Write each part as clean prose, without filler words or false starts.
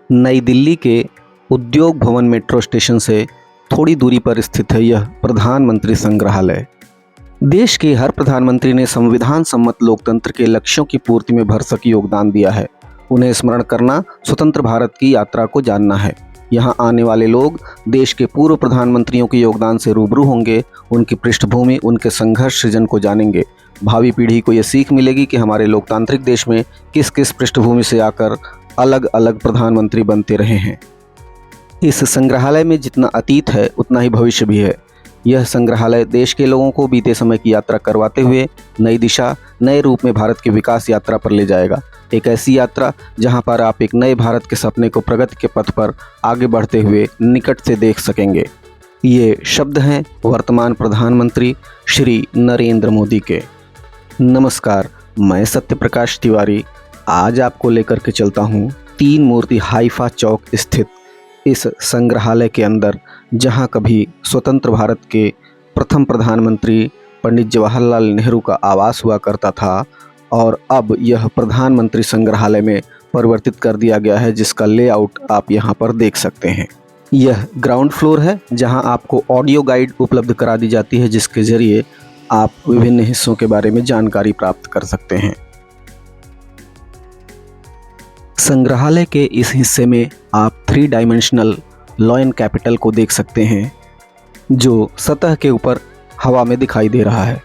नई दिल्ली के उद्योग भवन मेट्रो स्टेशन से थोड़ी दूरी पर स्थित है यह प्रधानमंत्री संग्रहालय। देश के हर प्रधानमंत्री ने संविधान सम्मत लोकतंत्र के लक्ष्यों की पूर्ति में भरसक योगदान दिया है। उन्हें स्मरण करना स्वतंत्र भारत की यात्रा को जानना है। यहाँ आने वाले लोग देश के पूर्व प्रधानमंत्रियों के योगदान से रूबरू होंगे, उनकी पृष्ठभूमि, उनके संघर्ष सृजन को जानेंगे। भावी पीढ़ी को यह सीख मिलेगी कि हमारे लोकतांत्रिक देश में किस किस पृष्ठभूमि से आकर अलग अलग प्रधानमंत्री बनते रहे हैं। इस संग्रहालय में जितना अतीत है उतना ही भविष्य भी है। यह संग्रहालय देश के लोगों को बीते समय की यात्रा करवाते हुए नई दिशा, नए रूप में भारत की विकास यात्रा पर ले जाएगा। एक ऐसी यात्रा जहां पर आप एक नए भारत के सपने को प्रगति के पथ पर आगे बढ़ते हुए निकट से देख सकेंगे। ये शब्द हैं वर्तमान प्रधानमंत्री श्री नरेंद्र मोदी के। नमस्कार, मैं सत्यप्रकाश तिवारी आज आपको लेकर के चलता हूँ तीन मूर्ति हाइफा चौक स्थित इस संग्रहालय के अंदर, जहाँ कभी स्वतंत्र भारत के प्रथम प्रधानमंत्री पंडित जवाहरलाल नेहरू का आवास हुआ करता था और अब यह प्रधानमंत्री संग्रहालय में परिवर्तित कर दिया गया है, जिसका लेआउट आप यहाँ पर देख सकते हैं। यह ग्राउंड फ्लोर है जहाँ आपको ऑडियो गाइड उपलब्ध करा दी जाती है, जिसके जरिए आप विभिन्न हिस्सों के बारे में जानकारी प्राप्त कर सकते हैं। संग्रहालय के इस हिस्से में आप 3 डायमेंशनल लॉयन कैपिटल को देख सकते हैं, जो सतह के ऊपर हवा में दिखाई दे रहा है।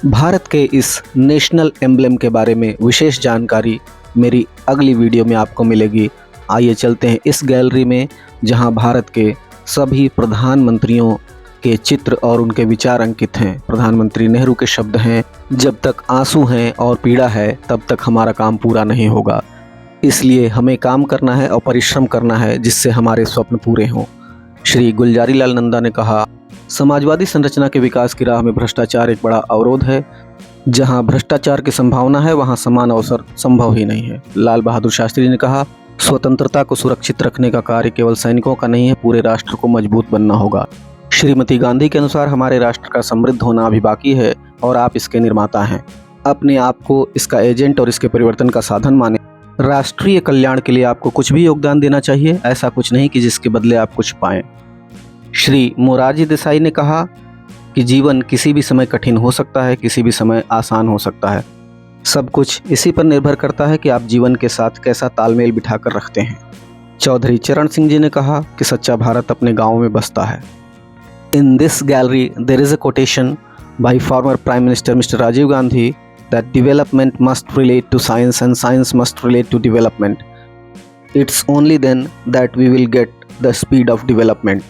भारत के इस नेशनल एम्ब्लेम के बारे में विशेष जानकारी मेरी अगली वीडियो में आपको मिलेगी। आइए चलते हैं इस गैलरी में, जहां भारत के सभी प्रधानमंत्रियों के चित्र और उनके विचार अंकित हैं। प्रधानमंत्री नेहरू के शब्द हैं, जब तक आंसू हैं और पीड़ा है तब तक हमारा काम पूरा नहीं होगा। इसलिए हमें काम करना है और परिश्रम करना है, जिससे हमारे स्वप्न पूरे हों। श्री गुलजारी लाल नंदा ने कहा, समाजवादी संरचना के विकास की राह में भ्रष्टाचार एक बड़ा अवरोध है। जहां भ्रष्टाचार की संभावना है वहां समान अवसर संभव ही नहीं है। लाल बहादुर शास्त्री ने कहा, स्वतंत्रता को सुरक्षित रखने का कार्य केवल सैनिकों का नहीं है, पूरे राष्ट्र को मजबूत बनना होगा। श्रीमती गांधी के अनुसार हमारे राष्ट्र का समृद्ध होना अभी बाकी है और आप इसके निर्माता हैं। अपने आप को इसका एजेंट और इसके परिवर्तन का साधन माने। राष्ट्रीय कल्याण के लिए आपको कुछ भी योगदान देना चाहिए, ऐसा कुछ नहीं कि जिसके बदले आप कुछ पाएं। श्री मोरारजी देसाई ने कहा कि जीवन किसी भी समय कठिन हो सकता है, किसी भी समय आसान हो सकता है। सब कुछ इसी पर निर्भर करता है कि आप जीवन के साथ कैसा तालमेल बिठाकर रखते हैं। चौधरी चरण सिंह जी ने कहा कि सच्चा भारत अपने गाँव में बसता है। In this gallery there is a quotation by former prime minister mister Rajiv Gandhi that development must relate to science and science must relate to development. It's only then that we will get the speed of development.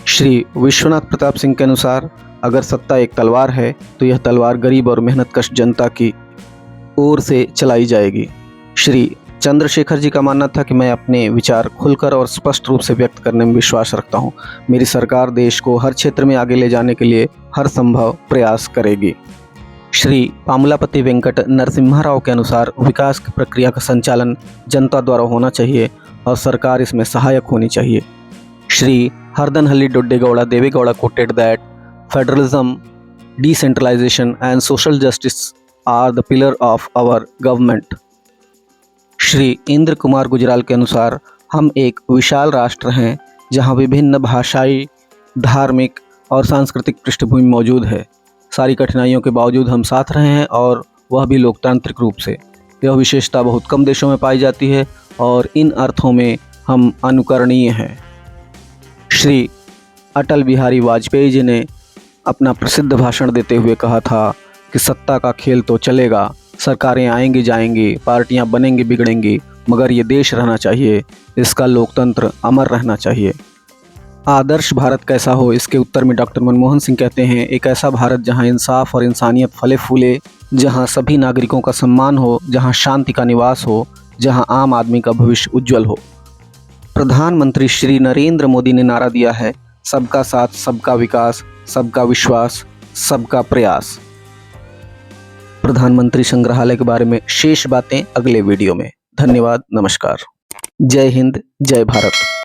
Shri Vishwanath Pratap Singh के अनुसार अगर सत्ता एक तलवार है तो यह तलवार गरीब और मेहनतकश जनता की ओर से चलाई जाएगी। श्री चंद्रशेखर जी का मानना था कि मैं अपने विचार खुलकर और स्पष्ट रूप से व्यक्त करने में विश्वास रखता हूँ। मेरी सरकार देश को हर क्षेत्र में आगे ले जाने के लिए हर संभव प्रयास करेगी। श्री पामुलापति वेंकट नरसिम्हा राव के अनुसार विकास की प्रक्रिया का संचालन जनता द्वारा होना चाहिए और सरकार इसमें सहायक होनी चाहिए। Shri Haradanahalli Doddegowda Devegowda quoted that federalism, decentralisation and social justice are the pillar of our government. Shri Indra Kumar Gujral के अनुसार हम एक विशाल राष्ट्र हैं जहां विभिन्न भाषाई, धार्मिक और सांस्कृतिक पृष्ठभूमि मौजूद है। सारी कठिनाइयों के बावजूद हम साथ रहे हैं और वह भी लोकतांत्रिक रूप से। यह विशेषता बहुत कम देशों में पाई जाती है और इन अर्थों में हम अनुकरणीय हैं। श्री अटल बिहारी वाजपेयी जी ने अपना प्रसिद्ध भाषण देते हुए कहा था कि सत्ता का खेल तो चलेगा, सरकारें आएंगी जाएंगी, पार्टियां बनेंगी बिगड़ेंगी, मगर ये देश रहना चाहिए, इसका लोकतंत्र अमर रहना चाहिए। आदर्श भारत कैसा हो, इसके उत्तर में डॉक्टर मनमोहन सिंह कहते हैं, एक ऐसा भारत जहां इंसाफ और इंसानियत फले फूले, जहां सभी नागरिकों का सम्मान हो, जहां शांति का निवास हो, जहां आम आदमी का भविष्य उज्जवल हो। प्रधानमंत्री श्री नरेंद्र मोदी ने नारा दिया है, सबका साथ, सबका विकास, सबका विश्वास, सबका प्रयास। प्रधानमंत्री संग्रहालय के बारे में शेष बातें अगले वीडियो में। धन्यवाद, नमस्कार, जय हिंद, जय भारत।